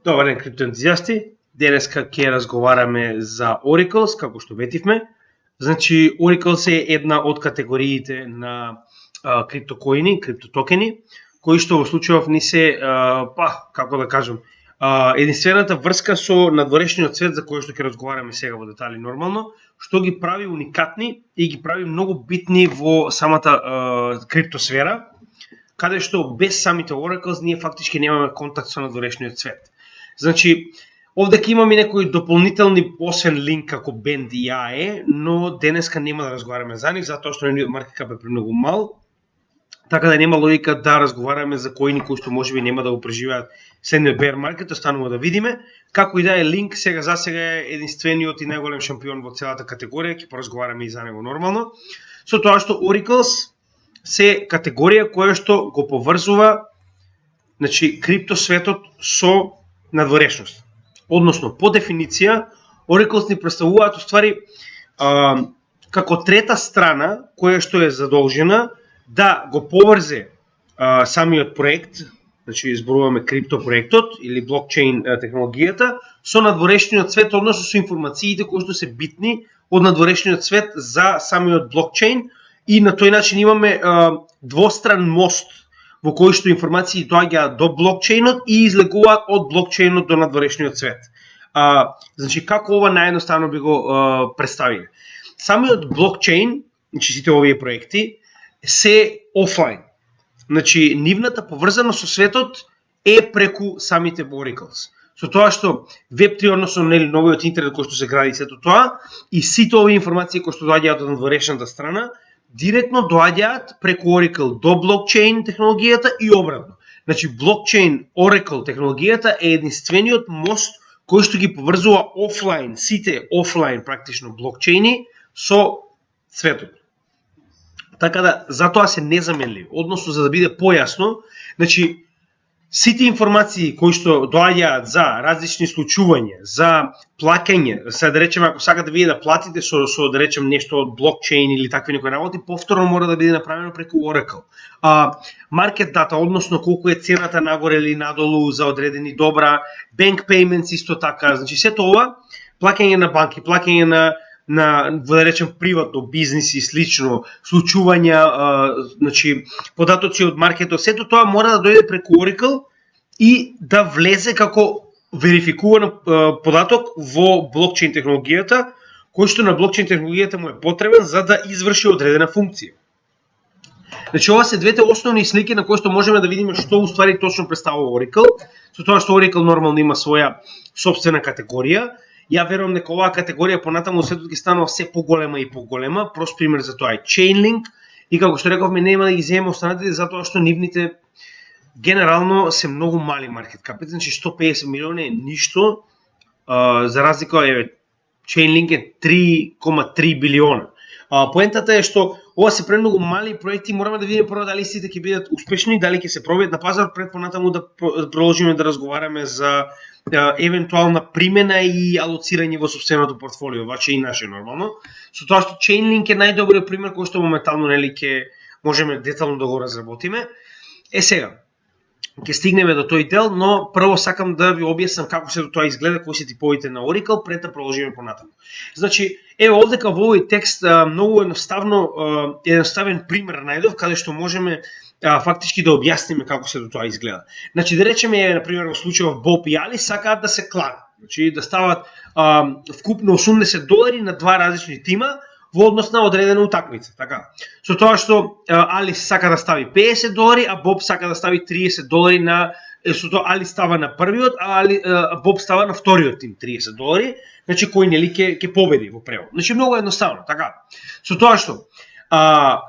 Добар ден, криптоентузијасти. Денеска ќе разговараме за Oracles, како што ветивме. Значи, Oracles е една од категориите на криптокоини, криптотокени, кои што во случајов ни се, како да кажам, единствената врска со надворешниот свет за кој што ќе разговараме сега во детали нормално, што ги прави уникатни и ги прави многу битни во самата криптосфера, каде што без самите Oracles ние фактички немаме контакт со надворешниот свет. Значи, овде ќе имаме некои дополнителни, освен линк како Bend и AE, но денеска нема да разговараме за нив, затоа што нивниот маркет кап е премногу мал, така да нема логика да разговараме за коини кои што можеби нема да го преживеат следниот bear market, останува да видиме. Како и да е линк, за сега е единствениот и најголем шампион во целата категорија, ќе поразговараме и за него нормално. Со тоа што Oracles се категорија која што го поврзува, значи, криптосветот со надворешност. Односно, по дефиниција, Oracles ни представуваат уствари како трета страна која што е задолжена да го поврзе самиот проект, значи изборуваме криптопроектот или блокчейн технологијата, со надворешниот свет, односно со информациите кои што се битни од надворешниот свет за самиот блокчейн, и на тој начин имаме двостран мост во кој што информации доаѓаат до блокчейнот и излегуваат од блокчейнот до надворешниот свет. Значи, како ова наједноставно би го представиле? Самиот блокчейн, значи сите овие проекти, се офлайн. Значи, нивната поврзаност со светот е преку самите Oracles. Со тоа што Web3, односно новиот интернет кој што се гради сето тоа, и сите овие информации кои што доаѓаат од надворешната страна, директно доаѓаат преку Oracle до блокчейн технологијата и обратно. Значи, блокчейн Oracle технологијата е единствениот мост кој што ги поврзува офлайн, сите офлайн практично блокчейни со светот. Така да, затоа се незаменливи. Односно, за да биде појасно, значи, сите информации кои што доаѓаат за различни случувања, за плаќање, сега да речеме, ако сакате да вие да платите со да речем нешто од блокчейн или такви некои работи, повторно мора да биде направено преку Oracle. Market data, односно колку е цената нагоре или надолу за одредени добра, bank payments исто така, значи сето ова, плаќање на банки, плаќање на да речем приватно, бизнис и слично, случувања, значи податоци од маркетот, сето тоа мора да дојде преку Oracle и да влезе како верификуван податок во блокчейн технологијата, кој што на блокчейн технологијата му е потребен за да изврши одредена функција. Значи, ова се двете основни слики на кои што можеме да видиме што уствари точно представува Oracle, со тоа што Oracle нормално има своја собствена категорија. Ја верувам дека оваа категорија понатаму светот ќе станува се поголема и поголема. Прост пример за тоа е Chainlink, и како што рековме, нема да ги земеме останатите затоа што нивните генерално се многу мали маркет капит, значи 150 милиони е ништо, за разлика Chainlink е 3,3 билиона. Поентата е што ова се премногу мали проекти, мораме да видиме прво дали сите ќе бидат успешни, дали ќе се пробијат на пазар, пред понатаму да продолжиме да разговараме за евентуална примена и алоцирање во собственото портфолио, ваче и наше нормално. Со тоа што Chainlink е најдобриот пример кој што моментално ќе можеме детално да го разработиме. Сега, ќе стигнеме до тој дел, но прво сакам да ви објаснам како се тоа изгледа, кои се типовите на Oracle, пред да продолжиме понатаму. Значи, ево овдека во овој текст многу едноставен пример најдов, каде што можеме фактички да објасниме како се тоа изгледа. Значи, да речеме, например, во случајот Боб и Али сакаат да се кладат, значи да стават вкупно $80 на два различни тима во однос на одредена утакмица, така. Со тоа што Али сака да стави $50, а Боб сака да стави $30 на, со тоа Али става на првиот, а Боб става на вториот тим $30, значи кој нели ќе победи во превод. Значи многу едноставно, така. Со тоа што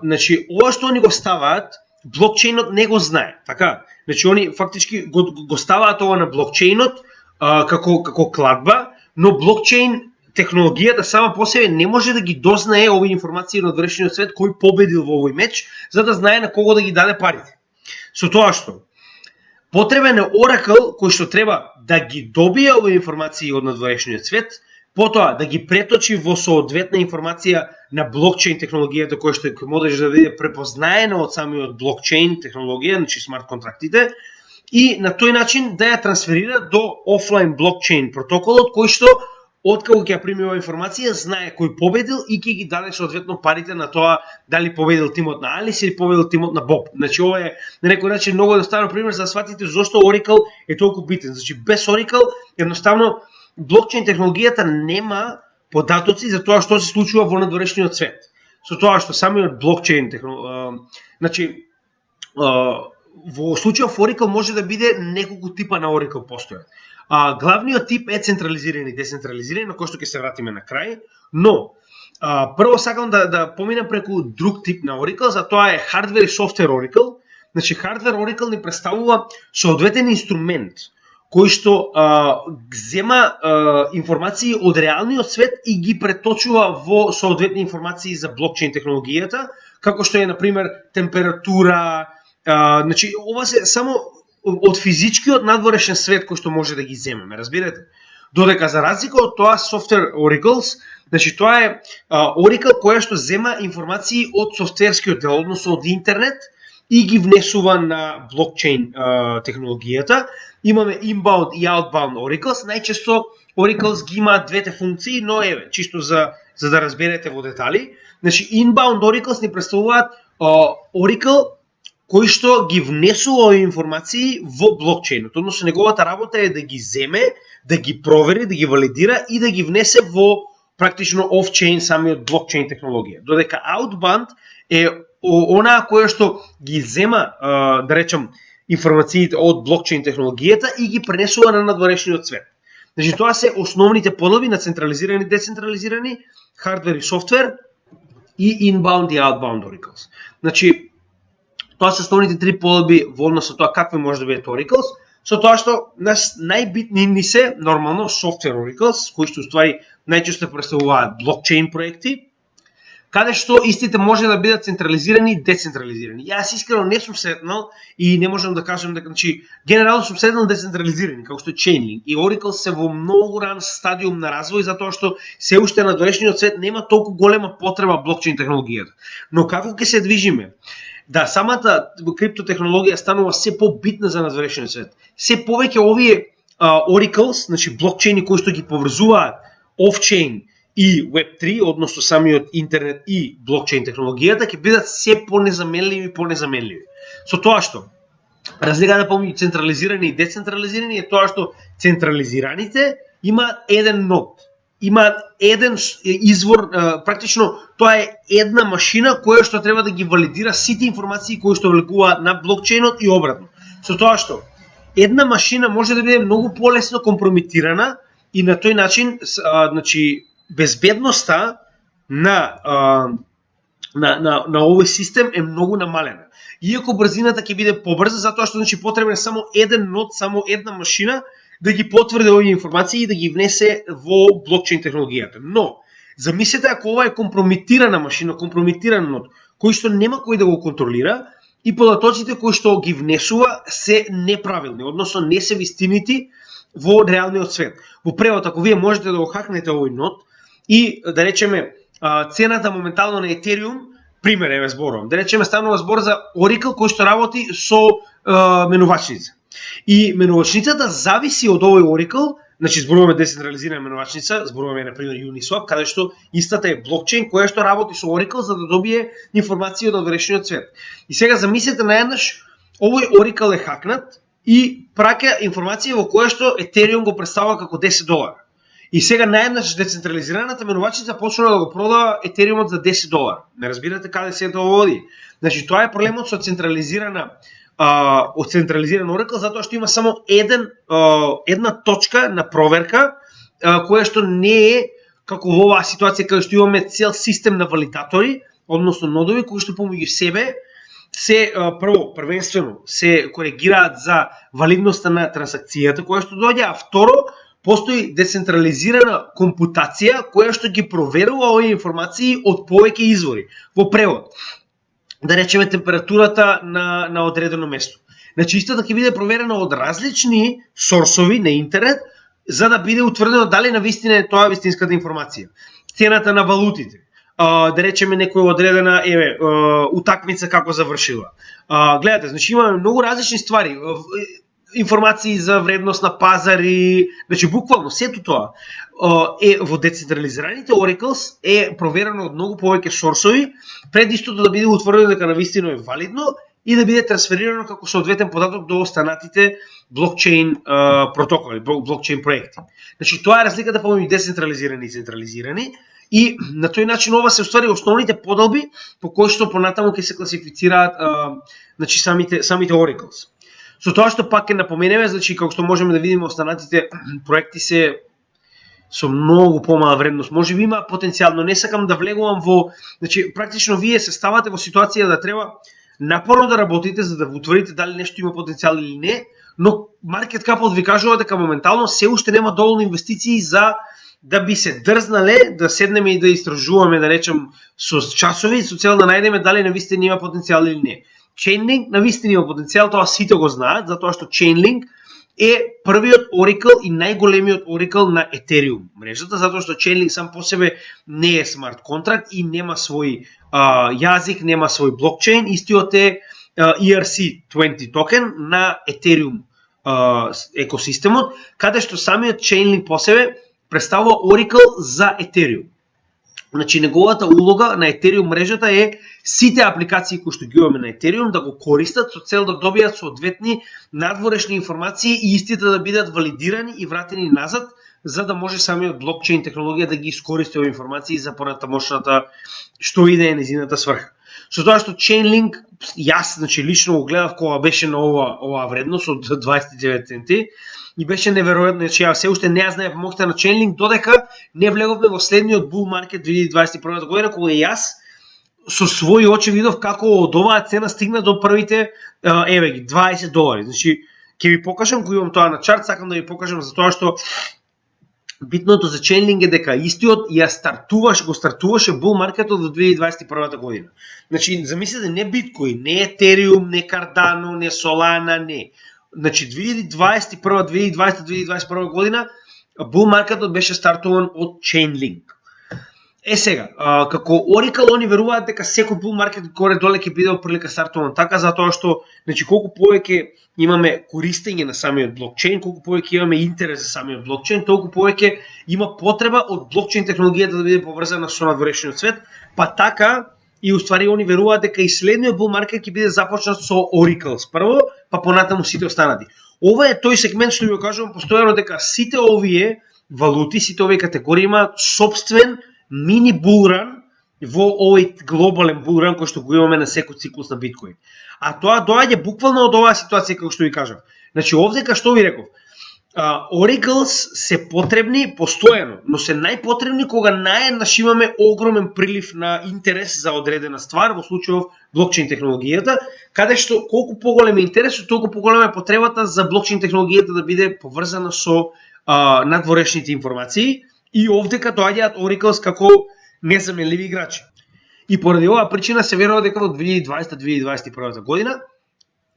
значи ова што они го ставаат, блокчейнот не го знае, така. Значи они фактички го ставаат ова на блокчейнот како кладба, но блокчейн технологијата сама по себе не може да ги дознае овие информации од надворешниот свет кој победил во овој меч, за да знае на кого да ги даде парите. Со тоа што потребен е Oracle кој што треба да ги добие овие информации од надворешниот свет, потоа да ги преточи во соодветна информација на блокчейн технологијата која што може да биде препознаена од самиот блокчейн технологија, значи смарт контрактите, и на тој начин да ја трансферира до офлайн блокчейн протоколот, кој што откако ќе ја прими оваа информација, знае кој победил и ќе ги даде соодветно парите на тоа дали победил тимот на Алис или победил тимот на Боб. Значи ова е на некој начин многу едноставен пример за да сватите зошто Oracle е толку битен. Значи без Oracle едноставно блокчейн технологијата нема податоци за тоа што се случува во надворешниот свет. Со тоа што самиот блокчейн значи во случајот Oracle може да биде неколку типа на Oracle постојат. Главниот тип е централизирани и децентрализирани, на кој што ќе се вратиме на крај, но прво сакам да поминам преку друг тип на Oracle, за тоа е hardware и software Oracle. Значи hardware Oracle ни представува соодветен инструмент кој што зема информации од реалниот свет и ги преточува во соодветни информации за блокчейн технологијата, како што е на пример температура, значи ова се само од физичкиот надворешен свет кој што може да ги земеме, разбирате? Додека за разлика од тоа software oracles, значи тоа е Oracle која што зема информации од софтверскиот дел, односно од интернет и ги внесува на блокчейн технологијата. Имаме inbound и outbound oracles, најчесто oracles ги има двете функции, но еве, чисто за да разберете во детали. Значи inbound oracles ни представуваат Oracle кој што ги внесува овие информации во блокчейнот. Односно неговата работа е да ги земе, да ги провери, да ги валидира и да ги внесе во практично офчейн самиот блокчейн технологија. Додека outbound е онаа која што ги зема, да речем, информациите од блокчейн технологијата и ги пренесува на надворешниот свет. Значи тоа се основните поделби на централизирани и децентрализирани, hardware и софтвер и inbound и outbound oracles. Значи тоа се основните три поделби во однос со тоа какви може да бидат oracles, со тоа што најбитни ни се нормално software oracles, кои што уствари најчесто представуваат блокчейн проекти, каде што истите може да бидат централизирани и децентрализирани. Јас искрено не сум сретнал и не можам да кажам дека, значи, генерално сум сретнал децентрализирани, како што е Chainlink и Oracle се во многу ран стадиум на развој затоа што се уште на надворешниот свет нема толку голема потреба блокчейн технологијата. Но како ќе се движиме? Да, самата криптотехнологија станува се побитна за надворешниот свет. Се повеќе овие oracles, значи блокчейни кои што ги поврзуваат офчейн и Web3, односно самиот интернет и блокчейн технологијата, ќе бидат се понезаменливи и понезаменливи. Со тоа што разликата помеѓу централизирани и децентрализирани е тоа што централизираните имаат еден нод, имаат еден извор, практично тоа е една машина која што треба да ги валидира сите информации кои што влегуваат на блокчейнот и обратно. Со тоа што една машина може да биде многу полесно компрометирана и на тој начин, значи, безбедноста на овој систем е многу намалена. Иако брзината ќе биде побрза, затоа што значи потребен е само еден нод, само една машина да ги потврди овие информации и да ги внесе во блокчейн технологијата. Но замислете ако ова е компрометирана машина, компрометиран нод, кој што нема кој да го контролира и податоците кои што ги внесува се неправилни, односно не се вистинити во реалниот свет. Во превод, ако вие можете да го хакнете овој нод и да речеме цената моментално на Ethereum, пример еве зборувам, да речеме станува збор за Oracle кој што работи со менувачница. И менувачницата зависи од овој Oracle, значи зборуваме децентрализирана менувачница, зборуваме на пример Uniswap, каде што истата е блокчейн која што работи со Oracle за да добие информации од надворешниот свет. И сега замислете наеднаш овој Oracle е хакнат и праќа информација во која што Ethereum го представува како $10. И сега наеднаш децентрализираната менувачница почнува да го продава Ethereumот за $10. Не разбирате каде се тоа води. Значи тоа е проблемот со централизиран Oracle, затоа што има само една точка на проверка, која што не е како во оваа ситуација каде што имаме цел систем на валидатори, односно нодови кои што помеѓу себе се првенствено се коригираат за валидноста на трансакцијата која што доаѓа, а второ постои децентрализирана компутација која што ги проверува овие информации од повеќе извори. Во превод, да речеме температурата на одредено место. Значи истата ќе биде проверена од различни сорсови на интернет за да биде утврдено дали навистина е тоа вистинската информација. Цената на валутите, да речеме некоја одредена утакмица како завршила. Гледате, значи имаме многу различни ствари. информации за вредност на пазари, значи буквално сето тоа е во децентрализираните Oracles е проверено од многу повеќе сорсови пред истото да биде утврдено дека навистина е валидно и да биде трансферирано како соодветен податок до останатите блокчейн протоколи, блокчейн проекти. Значи тоа е разликата помеѓу децентрализирани и централизирани. И на тој начин ова се уствари основните подолби по кои што понатаму ќе се класифицираат значи самите Oracles. Со тоа што пак ќе напоменеме, значи како што можеме да видиме останатите проекти се со многу помала вредност. Може би има потенцијал, но не сакам да влегувам во, значи практично вие се ставате во ситуација да треба напорно да работите за да утврдите дали нешто има потенцијал или не, но маркет капот ви кажува дека моментално се уште нема доволно инвестиции за да би се дрзнале да седнеме и да истражуваме, да речем, со часови, со цел да најдеме дали навистина има потенцијал или не. Chainlink навистина има потенцијал, тоа сите го знаат, затоа што Chainlink е првиот Oracle и најголемиот Oracle на Ethereum мрежата, затоа што Chainlink сам по себе не е смарт контракт и нема свој јазик, нема свој блокчейн, истиот е ERC20 токен на Ethereum екосистемот, каде што самиот Chainlink по себе представува Oracle за Ethereum. Значи неговата улога на Ethereum мрежата е сите апликации кои што ги имаме на Ethereum да го користат со цел да добијат соодветни надворешни информации и истите да бидат валидирани и вратени назад, за да може самиот блокчейн технологија да ги искористи овие информации за понатамошната што и да е незината сврха. Со тоа што Chainlink, јас значи лично го гледав кога беше на оваа вредност од 29 центи, и беше неверојатно, значи ја се уште не ја знаев моќта на Chainlink додека не влеговме во следниот bull market 2021 година, кога јас со своји очи видов како од оваа цена стигна до првите еве ги $20. Значи ќе ви покажам, кога имам тоа на чарт, сакам да ви покажам за тоа што битното за Chainlink е дека истиот го стартуваше bull маркетот во 2021 година. Значи замислете, не Биткоин, не Ethereum, не Cardano, не Solana, не. Значи 2021, 2020, 2021 година bull маркетот беше стартуван од Chainlink. Сега, како Oracle они веруваат дека секој bull маркет горе доле ќе биде отприлика стартуван така, затоа што значи колку повеќе имаме користење на самиот блокчейн, колку повеќе имаме интерес за самиот блокчейн, толку повеќе има потреба од блокчейн технологијата да биде поврзана со надворешниот свет, па така и уствари они веруваат дека и следниот bull маркет ќе биде започнат со Oracles прво, па понатаму сите останати. Ова е тој сегмент што ви го кажувам постојано дека сите овие валути, сите овие категории имаат собствен мини булран во овој глобален булран кој што го имаме на секој циклус на биткоин. А тоа доаѓа буквално од оваа ситуација како што ви кажав. Значи овдека што ви реков, Oracles се потребни постојано, но се најпотребни кога наеднаш имаме огромен прилив на интерес за одредена ствар, во случајов блокчейн технологијата, каде што колку поголем е интересот, толку поголема е потребата за блокчейн технологијата да биде поврзана со надворешните информации. И овдека доаѓаат Oracles како незаменливи играчи. И поради оваа причина се верува дека во 2020-2021 година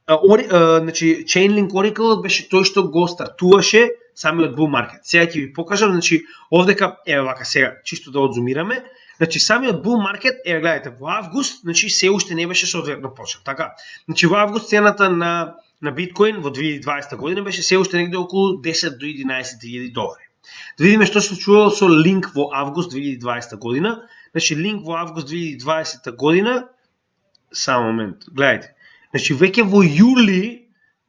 значи Chainlink Oracle беше тој што го стартуваше самиот bull market. Сега ќе ви покажам, значи овдека еве вака сега чисто да одзумираме. Значи самиот bull market еве гледате во август, значи се уште не беше соодветно почнал, така. Значи во август цената на биткоин во 2020 година беше се уште негде околу 10 до 11.000 долари. Да видиме што се случувало со Link во август 2020 година. Значи Link во август 2020 година, само момент, гледајте. Значи веќе во јули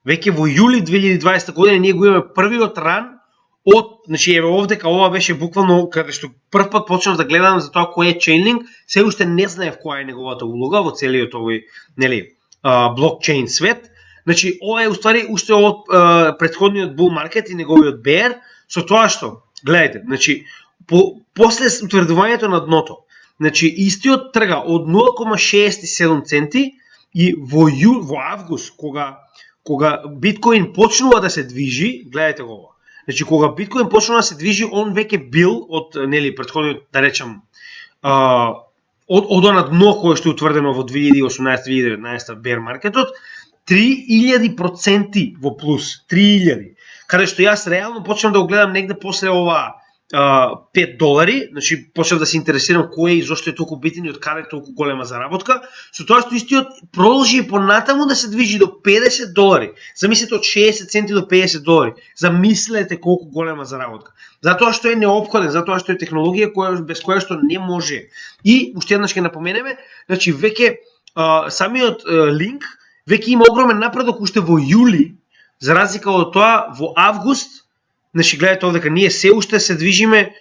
2020 година ние го имаме првиот ран од, значи еве овдека ова беше буквално каде што прв пат почнав да гледам за тоа кој е Chainlink, се уште не знаев која е неговата улога во целиот овој, нели, блокчейн свет. Значи ова е уствари уште од претходниот bull маркет и неговиот bear, со тоа што, гледајте, значи после утврдувањето на дното, значи истиот трга од 0,67 центи и во август кога биткоин почнува да се движи, гледајте го ова. Значи кога биткоин почнува да се движи, он веќе бил од нели претходниот, да речам, од она дно кое што е утврдено во 2018-2019 bear маркетот, 3000% во плюс, 3000. Каде што јас реално почнам да го гледам негде после оваа $5, значи почнав да се интересирам кој и зошто е толку битен и од каде е толку голема заработка, со тоа што истиот продолжи понатаму да се движи до $50. Замислете од 60 центи до $50. Замислете колку голема заработка. Затоа што е неопходен, затоа што е технологија без која што не може. И уште еднаш ќе напоменеме, значи веќе самиот линк веќе има огромен напредок уште во јули, за разлика од тоа во август. Значи, гледате овдека, ние се уште се движиме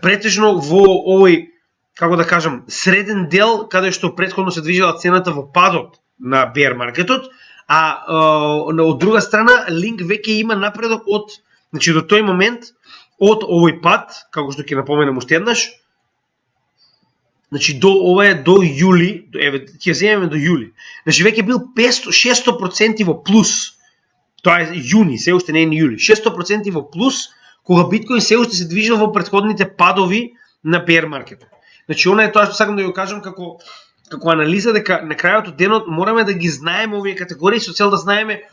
претежно во овој, како да кажам, среден дел, каде што претходно се движела цената во падот на bear маркетот, а од друга страна, линк веќе има напредок од, значи до тој момент, од овој пад, како што ќе напоменам уште еднаш, значи ова е до јули, еве, ќе земеме до јули, значи веќе бил 600% во плюс. Тоа е јуни, се уште не е ни јули. 600% во плюс, кога биткоин се уште се движел во претходните падови на bear маркетот. Значи, она е тоа што сакам да ја кажам како анализа, дека на крајот од денот мораме да ги знаеме овие категории со цел да знаеме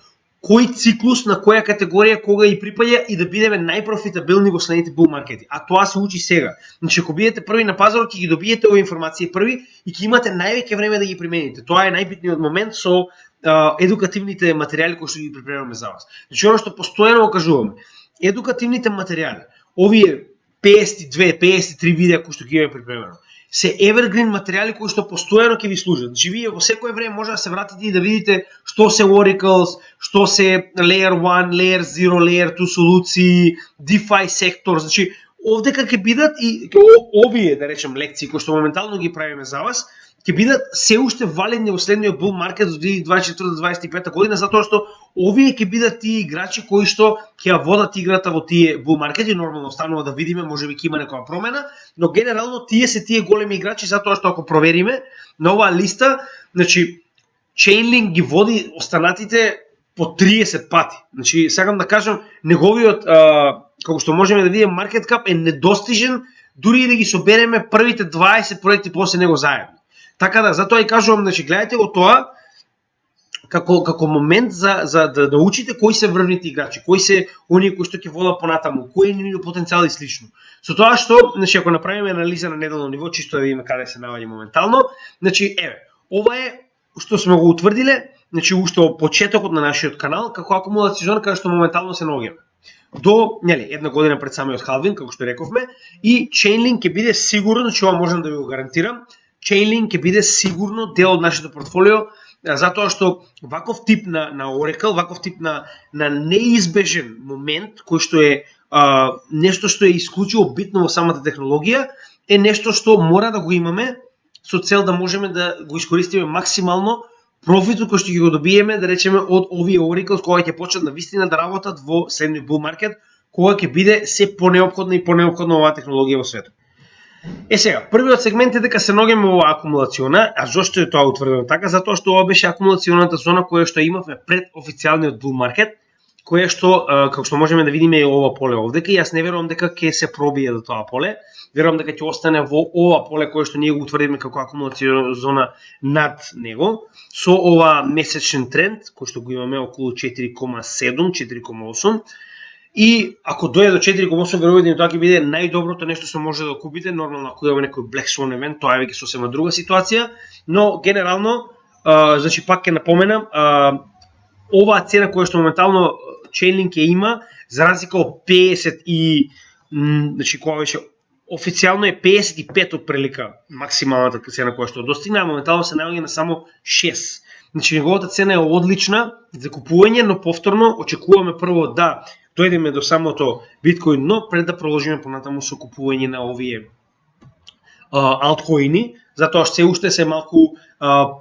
кој циклус на која категорија кога и припаѓа и да бидеме најпрофитабилни во следните бул маркети. А тоа се учи сега. Значи, ако бидете први на пазарот, ќе ги добиете овие информации први и ќе имате највеќе време да ги примените. Тоа е најбитниот момент со едукативните материјали кои што ги припремаме за вас. Значи, оно што постојано го кажуваме, едукативните материјали, овие 52, 53 видеа кои што ги имаме припремено, се evergreen материјали кои што постојано ќе ви служат. Значи, вие во секое време може да се вратите и да видите што се oracles, што се layer 1, layer 0, layer 2 солуции, DeFi сектор. Значи, овдека ќе бидат и овие, да речем, лекции кои што моментално ги правиме за вас, ќе бидат се уште валидни во следниот бул маркет до 2024-2025 година, затоа што овие ќе бидат тие играчи кои што ќе ја водат играта во тие бул маркети. Нормално останува да видиме, можеби ќе има некоја промена, но генерално тие се тие големи играчи, затоа што ако провериме на оваа листа, значи Chainlink ги води останатите по 30 пати. Значи, сакам да кажам, неговиот, како што можеме да видиме, market cap е недостижен, дури и да ги собереме првите 20 проекти после него заедно. Така да, затоа и кажувам, значи, гледате го тоа како момент за да учите кои се врвните играчи, кои се оние кои што ќе водат понатаму, кој е нивниот потенцијал и слично. Со тоа што, значи, ако направиме анализа на неделно ниво, чисто да видиме каде се наоѓа моментално, значи, еве, ова е што сме го утврдиле, значи, уште од почетокот на нашиот канал, како акумулацион каде што моментално се наоѓаме. До, нели, една година пред самиот халвин, како што рековме, и Chainlink ќе биде сигурно, значи, ова можам да ви го гарантирам, Chainlink ќе биде сигурно дел од нашето портфолио, затоа што ваков тип на Oracle, ваков тип на неизбежен момент, кој што е нешто што е исклучиво битно во самата технологија, е нешто што мора да го имаме со цел да можеме да го искористиме максимално профитот кој што ќе го добиеме, да речеме, од овие Oracles кога ќе почнат навистина да работат во следниот бул маркет, кога ќе биде се понеопходна и понеопходна оваа технологија во светот. Сега, првиот сегмент е дека се наоѓаме во акумулациона, а зошто е тоа утврдено така? Затоа што ова беше акумулационата зона која што имавме пред официјалниот бул маркет, која што, како што можеме да видиме е ова поле овдека, и јас не верувам дека ќе се пробие до тоа поле, верувам дека ќе остане во ова поле кое што ние го утврдиме како акумулациона зона над него, со ова месечен тренд, кој што го имаме околу 4,7, 4,8, и ако дојде до 4,8, веројатно тоа ќе биде најдоброто нешто што може да купите. Нормално ако имаме некој Black Swan евент, тоа е веќе сосема друга ситуација, но генерално, значи пак ќе напоменам, оваа цена која што моментално Chainlink ја има, за разлика од 50 и, значи кога беше официјално е 55 отприлика максималната цена која што достигна, а моментално се наоѓа на само 6. Значи неговата цена е одлична за купување, но повторно очекуваме прво да дојдеме до самото биткоин, но пред да продолжиме понатаму со купување на овие алткоини, затоа што се уште се малку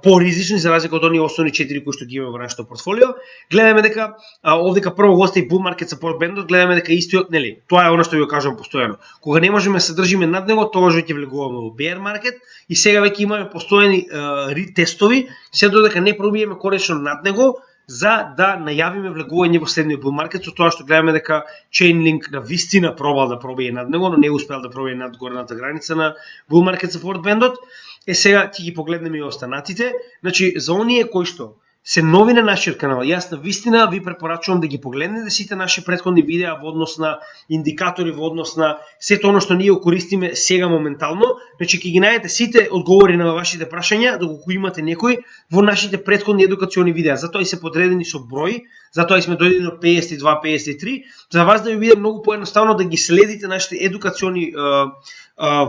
поризични за разлика од оние основни 4 кои што ги имаме во нашето портфолио. Гледаме дека овдека прво го остави бул маркет support бендот, гледаме дека истиот, нели, тоа е она што ви го кажувам постојано. Кога не можеме да се држиме над него, тогаш веќе влегуваме во bear маркет и сега веќе имаме постојани ретестови, се додека не пробиеме конечно над него, за да најавиме влегување во следниот бул маркет, со тоа што гледаме дека Chainlink на вистина пробал да пробие над него, но не успел да пробие над горната граница на бул маркет support бендот. Сега ќе ги погледнеме и останатите. Значи, за оние кои што се нови на нашиот канал. Јас на вистина ви препорачувам да ги погледнете сите наши претходни видеа во однос на индикатори, во однос на сето оно што ние го користиме сега моментално. Значи ќе ги најдете сите одговори на вашите прашања, доколку имате некој, во нашите претходни едукациони видеа. Затоа и се подредени со број, затоа и сме дојдени до 52, 53, за вас да ви биде многу поедноставно да ги следите нашите едукациони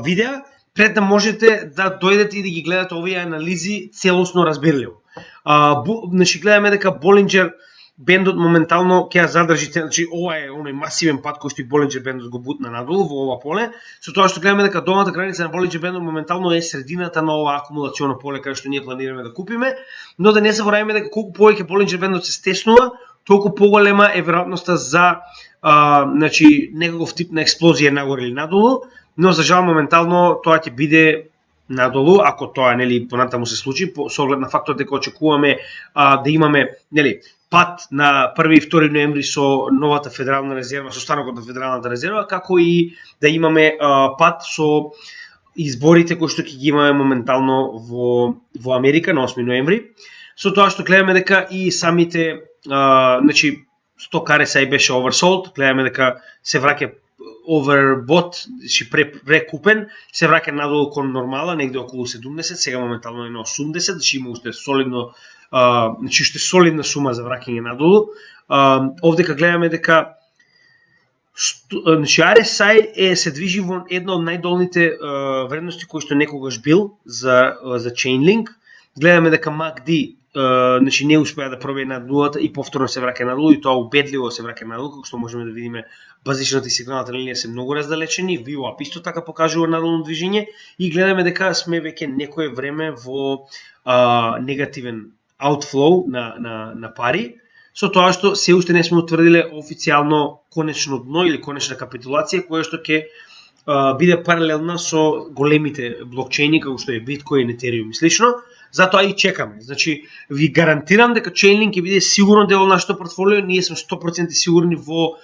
видеа, пред да можете да дојдете и да ги гледате овие анализи целосно разбирливо. Значи гледаме дека Болинџер бендот моментално ќе ја задржи, значи ова е оној масивен пат кој што и Болинџер бендот го бутна надолу во ова поле, со тоа што гледаме дека долната граница на Болинџер бендот моментално е средината на ова акумулационо поле каде што ние планираме да купиме, но да не забораваме дека колку повеќе Болинџер бендот се стеснува, толку поголема е веројатноста за значи некаков тип на експлозија нагоре или надолу, но за жал моментално тоа ќе биде надолу, ако тоа нели понатаму се случи, со оглед на фактот дека очекуваме да имаме нели пат на 1 и 2 ноември со новата федерална резерва, со станокот на федералната резерва, како и да имаме пат со изборите кои што ќе ги имаме моментално во Америка на 8 ноември. Со тоа што гледаме дека и самите значи сток RSI беше oversold, гледаме дека се враќа overbought, значи прекупен, се враќа надолу кон нормала, негде околу 70, сега моментално е на 80, значи има уште солидно, значи уште солидна сума за враќање надолу. Овдека гледаме дека значи RSI се движи во една од најдолните вредности кои што некогаш бил за Chainlink. Гледаме дека MACD значи не успеа да пробие над нулата и повторно се враќа надолу, и тоа убедливо се враќа надолу, како што можеме да видиме базичната и сигналната линија се многу раздалечени, VWAP исто така покажува надолно движење и гледаме дека сме веќе некое време во негативен outflow на пари, со тоа што се уште не сме утврдиле официјално конечно дно или конечна капитулација која што ќе биде паралелна со големите блокчейни како што е Биткоин, Етериум и слично. Затоа и чекаме. Значи, ви гарантирам дека Chainlink ќе биде сигурно дел од нашето портфолио. Ние сме 100% сигурни во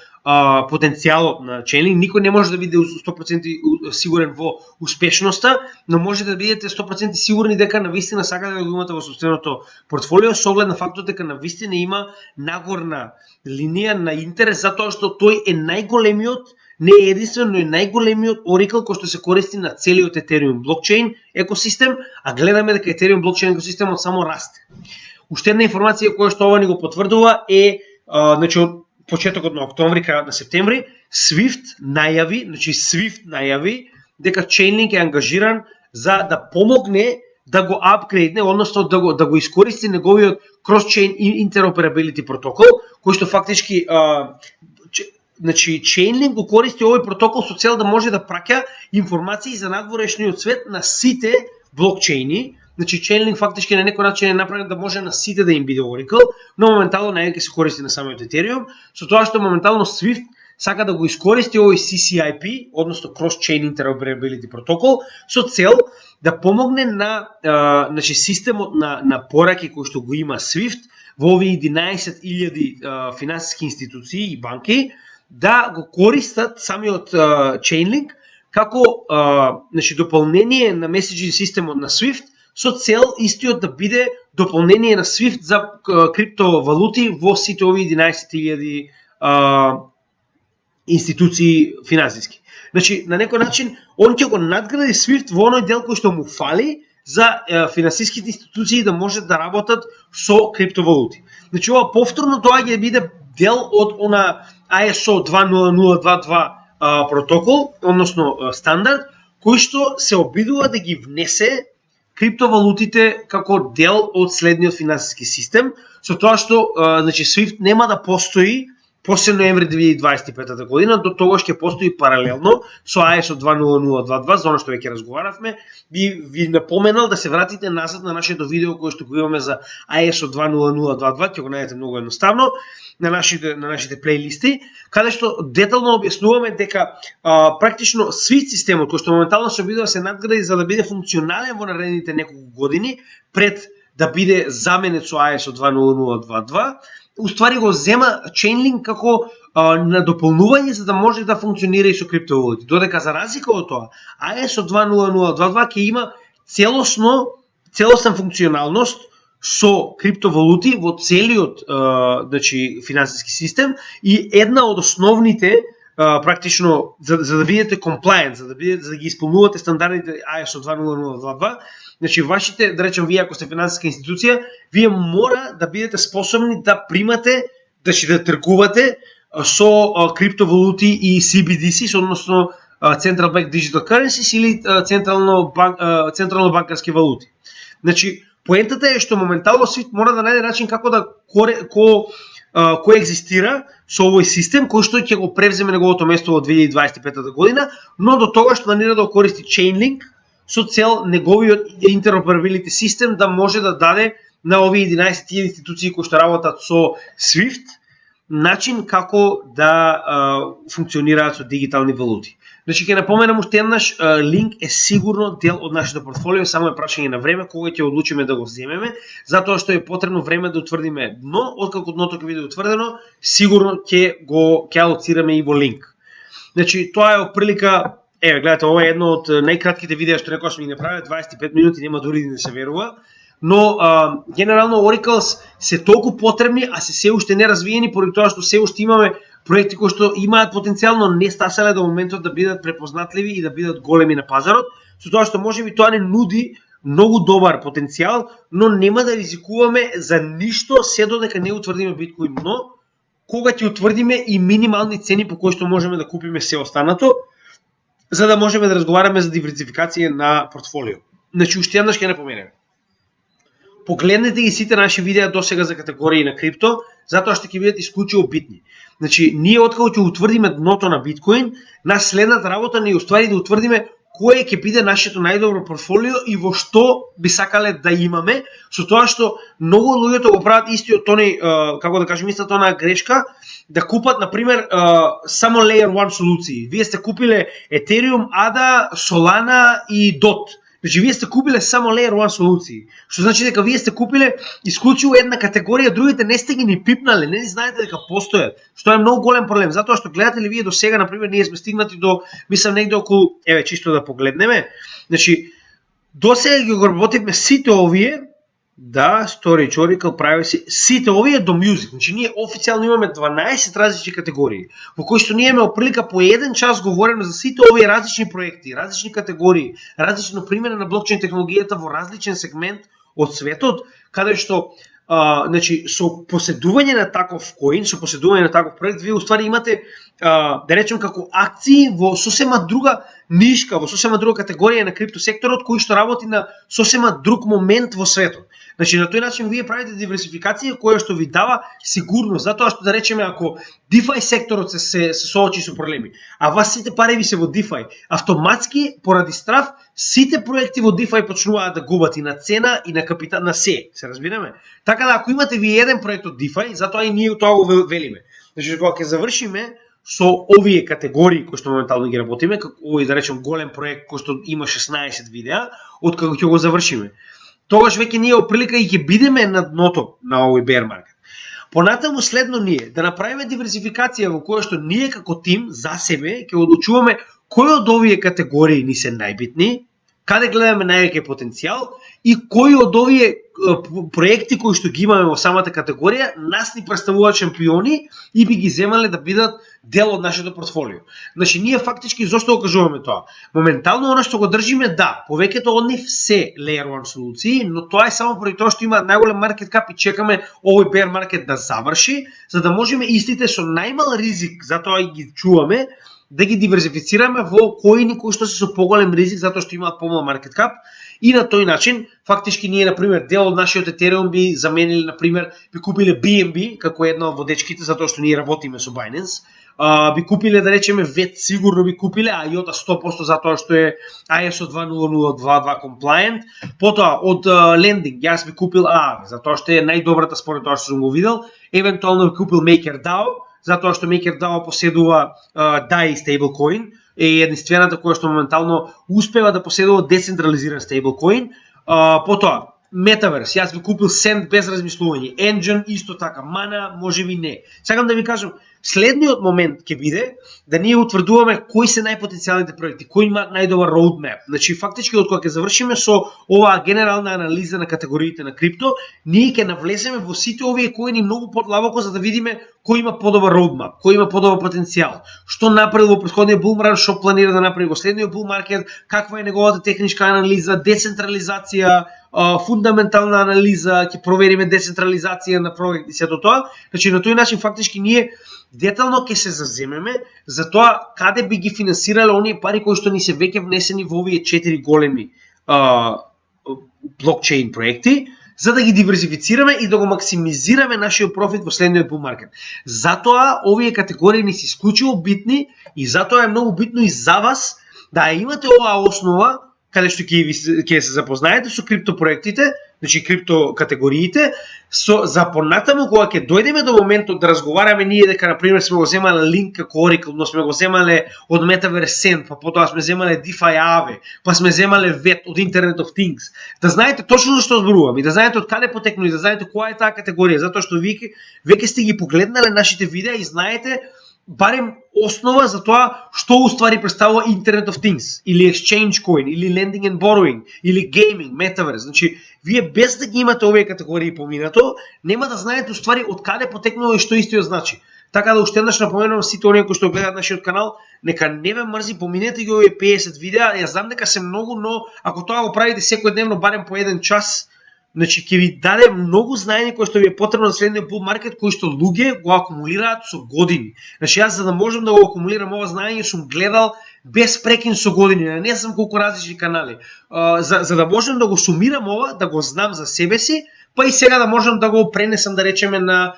потенцијалот на Chainlink. Никој не може да биде 100% сигурен во успешноста, но можете да бидете 100% сигурни дека навистина сакате да го имате во собственото портфолио, со оглед на фактот дека навистина има нагорна линија на интерес, затоа што тој е најголемиот, не е единствено, но е најголемиот Oracle кој што се користи на целиот Ethereum блокчейн екосистем, а гледаме дека Ethereum блокчейн екосистемот само расте. Уште една информација која што ова ни го потврдува е значи од почетокот на октомври, крајот на септември, Swift најави дека Chainlink е ангажиран за да помогне да го апгрейдне, односно да го искористи неговиот cross-chain interoperability протокол, кој што фактички значи Chainlink го користи овој протокол со цел да може да праќа информации за надворешниот свет на сите блокчейни. Значи Chainlink фактички на некој начин е направен да може на сите да им биде Oracle, но моментално најаќе се користи на самиот Ethereum, со тоа што моментално Swift сака да го искористи овој CCIP, односно Cross-Chain Interoperability протокол, со цел да помогне на значи системот на пораки кој што го има Swift во овие 11.000 финансиски институции и банки да го користат самиот Chainlink како значи дополнение на меседжинг системот на Swift, со цел истиот да биде дополнение на Swift за криптовалути во сите овие 11.000 институции финансиски. Значи на некој начин он ќе го надгради Swift во оној дел кој што му фали за финансиските институции да можат да работат со криптовалути. Значи ова повторно тоа ќе биде дел од она ISO 20022 протокол, односно стандард, кој што се обидува да ги внесе криптовалутите како дел од следниот финансиски систем, со тоа што значи Swift нема да постои после ноември 2025 година, до тогаш ќе постои паралелно со ISO 20022, за оно што веќе разговаравме. Ви напоменал да се вратите назад на нашето видео кое што го имаме за ISO 20022, ќе го најдете многу едноставно на нашите плейлисти, каде што детално објаснуваме дека практично Swift системот кој што моментално се обидува се надгради за да биде функционален во наредните неколку години пред да биде заменет со ISO 20022, уствари го зема Chainlink како на дополнување за да може да функционира и со криптовалути. Додека за разлика од тоа, ISO 20022 ќе има целосна функционалност со криптовалути во целиот финансиски систем и една од основните практично за да бидете compliant, за да ги исполнувате стандардите ISO 20022, значи вашите, да речем, вие ако сте финансиска институција, вие мора да бидете способни да примате, да тргувате со криптовалути и CBDCs, односно Central Bank Digital Currencies или централно банкарски валути. Значи, поентата е што моментално свит мора да најде начин како да коегзистира со овој систем кој што ќе го превземе неговото место во 2025 година, но до тогаш планира да користи Chainlink со цел неговиот interoperability систем да може да даде на овие 11 институции кои што работат со SWIFT начин како да функционираат со дигитални валути. Значи ќе напоменам уште еднаш, линк е сигурно дел од нашето портфолио, само е прашање на време кога ќе одлучиме да го земеме, затоа што е потребно време да утврдиме дно, откако дното ќе биде утврдено, сигурно ќе алоцираме и во линк. Значи тоа е оприлика, гледате, ова е едно од најкратките видеа што некогаш ми направи, 25 минути, нема дури да се верува. Но генерално Oracles се толку потребни, а се уште не развиени, поради тоа што се уште имаме проекти кои што имаат потенцијално не стаселе до моментот да бидат препознатливи и да бидат големи на пазарот, со тоа што можеби тоа не нуди многу добар потенцијал, но нема да ризикуваме за ништо се додека не утврдиме биткоин, но кога ќе утврдиме и минимални цени по кои што можеме да купиме се останато, за да можеме да разговараме за диверсификација на портфолио. Значи уште еднаш ќе напоменеме. Погледнете ги сите наши видеа до сега за категории на крипто, затоа што ќе бидат исклучиво битни. Значи, ние откако ќе утврдиме дното на биткоин, нас следната работа не е уствари да утврдиме кое ќе биде нашето најдобро портфолио и во што би сакале да имаме, со тоа што многу луѓето го прават истиот тони, како да кажем, истата она грешка, да купат, например, само Layer 1 солуции. Вие сте купиле Ethereum, ADA, Solana и DOT. Значи, вие сте купиле само Layer 1 солуции, што значи дека вие сте купиле исклучиво една категорија, другите не сте ги ни пипнале, не знаете дека постојат, што е многу голем проблем, затоа што гледате ли вие до сега, например, ние сме стигнати до, мислам, негде околу, чисто да погледнеме, значи, до сега ги работивме сите овие, да, Storage, Oracle, Privacy, сите овие до Music. Значи, ние официјално имаме 12 различни категории, во кои што ние имаме прилика по еден час говориме за сите овие различни проекти, различни категории, различно примене на блокчейн технологијата во различен сегмент од светот, каде што значи, со поседување на таков коин, со поседување на таков проект, вие уствари имате, да речем, како акции во сосема друга нишка, во сосема друга категорија на криптосекторот, кој што работи на сосема друг момент во светот. Значи, на тој начин вие правите диверсификација која што ви дава сигурност, затоа што, да речеме, ако DeFi секторот се соочи со проблеми, а вас сите пари ви се во DeFi, автоматски, поради страв, сите проекти во DeFi почнуваат да губат и на цена и на капитал, на се разбираме? Така да, ако имате вие еден проект од DeFi, затоа и ние тоа го велиме. Значи, кога ќе завршиме со овие категории кои што моментално ги работиме, како овој, да речем, голем проект кој што има 16 видеа, откако ќе го завршиме, тогаш веќе ние оприлика и ќе бидеме на дното на овој bear market. Понатаму следно ние да направиме диверсификација во која што ние како тим за себе ќе одлучуваме кои од овие категории ни се најбитни, каде гледаме највеќе потенцијал и кои од овие проекти кои што ги имаме во самата категорија нас ни представуваат шампиони и би ги земале да бидат дел од нашето портфолио. Значи, ние фактички зошто го кажуваме тоа? Моментално оно што го држиме, да, повеќето од нив се Layer 1 солуции, но тоа е само поради тоа што има најголем маркет кап и чекаме овој bear market да заврши, за да можеме истите со најмал ризик, затоа и ги чуваме, да ги диверсифицираме во коини кои што се со поголем ризик затоа што имаат помал маркет кап и на тој начин фактички ние на пример дел од нашиот Ethereum би заменили на пример би купиле BNB како една од водечките затоа што ние работиме со Binance, би купиле да речеме VET сигурно би купиле, а IOTA 100% затоа што е ISO 20022 compliant, потоа од lending јас би купил Aave затоа што е најдобрата според тоа што сум го видел, евентуално би купил MakerDAO затоа што MakerDAO поседува DAI stablecoin, е единствената која што моментално успева да поседува децентрализиран stablecoin. Потоа Metaverse, јас би купил Send без размислување, Engine исто така, Mana можеби не. Сакам да ви кажам, Следниот момент ќе биде да ние утврдуваме кои се најпотенцијалните проекти, кои има најдобар roadmap. Значи фактички од кога ќе завршиме со оваа генерална анализа на категориите на крипто, ние ќе навлеземе во сите овие коини многу подлабоко за да видиме кој има подобар roadmap, кој има подобар потенцијал, што направил во претходниот bull market, што планира да направи во следниот bull market, каква е неговата техничка анализа, децентрализација, фундаментална анализа, ќе провериме децентрализација на проекти, сето тоа. Значи на тој начин фактички ние детално ќе се заземеме за тоа каде би ги финансирале оние пари кои што ни се веќе внесени во овие 4 големи блокчейн проекти, за да ги диверзифицираме и да го максимизираме нашиот профит во следниот bull market. Затоа овие категории ни се исклучиво битни и затоа е многу битно и за вас да имате оваа основа каде што ќе се запознаете со криптопроектите, значи крипто категориите, за понатаму кога ќе дојдеме до моментот да разговараме ние дека на пример сме го земале Link како Oracle, но сме го земале од Metaverse Send, па потоа сме земале DeFi Aave, па сме земале VET од Internet of Things. Да знаете точно за што зборувам и да знаете од каде потекнува и да знаете која е таа категорија, затоа што веќе сте ги погледнале нашите видеа и знаете барем основа за тоа што уствари представува Internet of Things, или Exchange Coin, или Lending and Borrowing, или Gaming, Metaverse. Значи, вие без да ги имате овие категории поминато, нема да знаете уствари од каде потекнува и што истиот значи. Така да уште еднаш напоменувам сите оние кои што гледаат нашиот канал, нека не ве мрзи, поминете ги овие 50 видеа, ја знам дека се многу, но ако тоа го правите секојдневно барем по 1 час, значи ќе ви даде многу знаење кои што ви е потребно за следниот bull market, кои што луѓе го акумулираат со години. Значи јас за да можам да го акумулирам ова знаење сум гледал без прекин со години, не знам колку различни канали. За да можам да го сумирам ова, да го знам за себе си, па и сега да можам да го пренесам, да речеме, на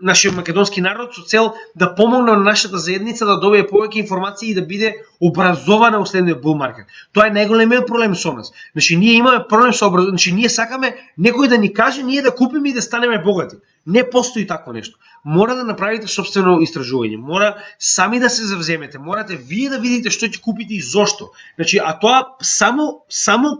нашиот македонски народ со цел да помогнам на нашата заедница да добие повеќе информации и да биде образована во следниот bull market. Тоа е најголемиот проблем со нас. Значи ние имаме проблем со значи ние сакаме некој да ни каже ние да купиме и да станеме богати. Не постои такво нешто. Мора да направите собствено истражување, мора сами да се завземете, морате вие да видите што ќе купите и зошто. Значи, а тоа само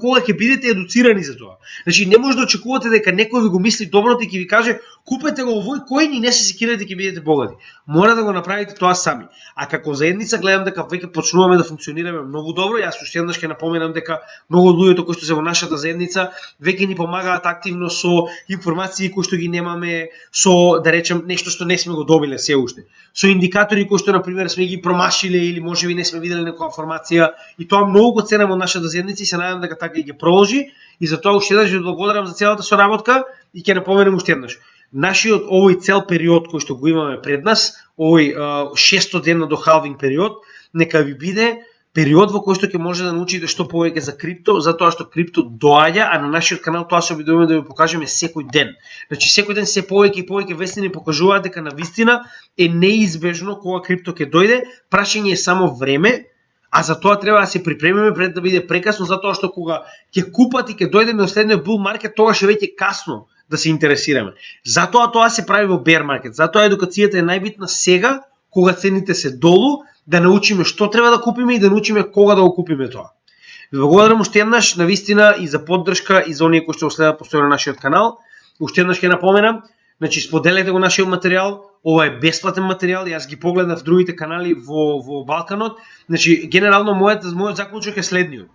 кога ќе бидете едуцирани за тоа. Значи, не може да очекувате дека некој ви го мисли доброто и ќе ви каже купете го овој коин и не се секирате ќе бидете богати. Мора да го направите тоа сами. А како заедница гледам дека веќе почнуваме да функционираме многу добро. Јас уште еднаш ќе напоменам дека многу од луѓето кои што се во нашата заедница веќе ни помагаат активно со информации кои што ги немаме, со да речем нешто што не сме го добиле се уште. Со индикатори кои што на пример сме ги промашиле или можеби не сме виделе некоја информација и тоа многу го ценам од нашата заедница и се надевам дека така и ќе продолжи и затоа уште еднаш ви благодарам за целата соработка и ќе напоменам уште еднаш. Нашиот овој цел период кој што го имаме пред нас, овој 600 дена до халвинг период, нека ви биде период во кој што ќе може да научите што повеќе за крипто, затоа што крипто доаѓа, а на нашиот канал тоа се обидуваме да ви покажеме секој ден. Значи секој ден се повеќе и повеќе вести ни покажуваат дека навистина е неизбежно кога крипто ќе дојде, прашање е само време. А за тоа треба да се припремиме пред да биде прекасно, затоа што кога ќе купат и ќе дојдеме до следниот bull market, тогаш е веќе касно да се интересираме. Затоа тоа се прави во bear market. Затоа едукацијата е најбитна сега, кога цените се долу, да научиме што треба да купиме и да научиме кога да го купиме тоа. Ви благодарам уште еднаш навистина и за поддршка и за оние кои што следат постојано нашиот канал. Уште еднаш ќе напоменам, значи споделете го нашиот материјал. Ова е бесплатен материјал, јас ги погледнав другите канали во Балканот. Значи генерално мојот заклучок е следниот.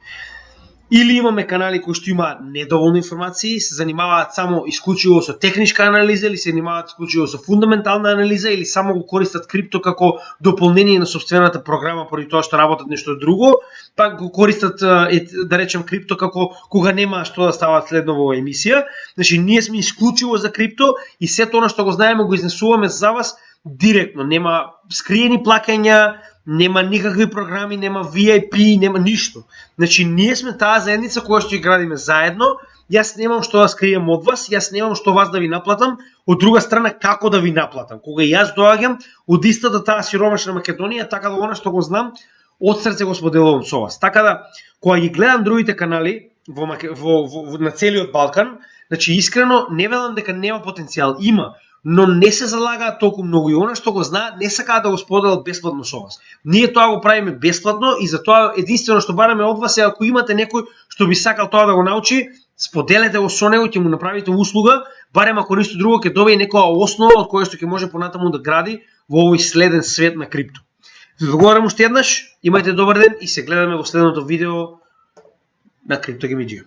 Или имаме канали кои што има недоволно информации, се занимаваат само исклучиво со техничка анализа, или се занимаваат исклучиво со фундаментална анализа, или само го користат крипто како дополнение на собствената програма поради тоа што работат нешто друго, па го користат, да речем, крипто како кога нема што да стават следно во емисија. Значи ние сме исклучиво за крипто и сето она што го знаеме го изнесуваме за вас директно, нема скриени плаќања, нема никакви програми, нема VIP, нема ништо. Значи ние сме таа заедница која што ја градиме заедно. Јас немам што да скрием од вас, јас немам што вас да ви наплатам, од друга страна како да ви наплатам. Кога јас доаѓам од истата таа сиромашна Македонија, така да она што го знам, од срце го споделувам со вас. Така да кога ги гледам другите канали на целиот Балкан, значи искрено не велам дека нема потенцијал, има, но не се залагаат толку многу и она што го знаат не сакаат да го споделат бесплатно со вас. Ние тоа го правиме бесплатно и затоа единствено што бараме од вас е ако имате некој што би сакал тоа да го научи, споделете го со него, ќе му направите услуга, барем ако ништо друго ќе добие некоја основа од која што ќе може понатаму да гради во овој следен свет на крипто. Се договорам уште еднаш, имајте добар ден и се гледаме во следното видео на CryptoGameG.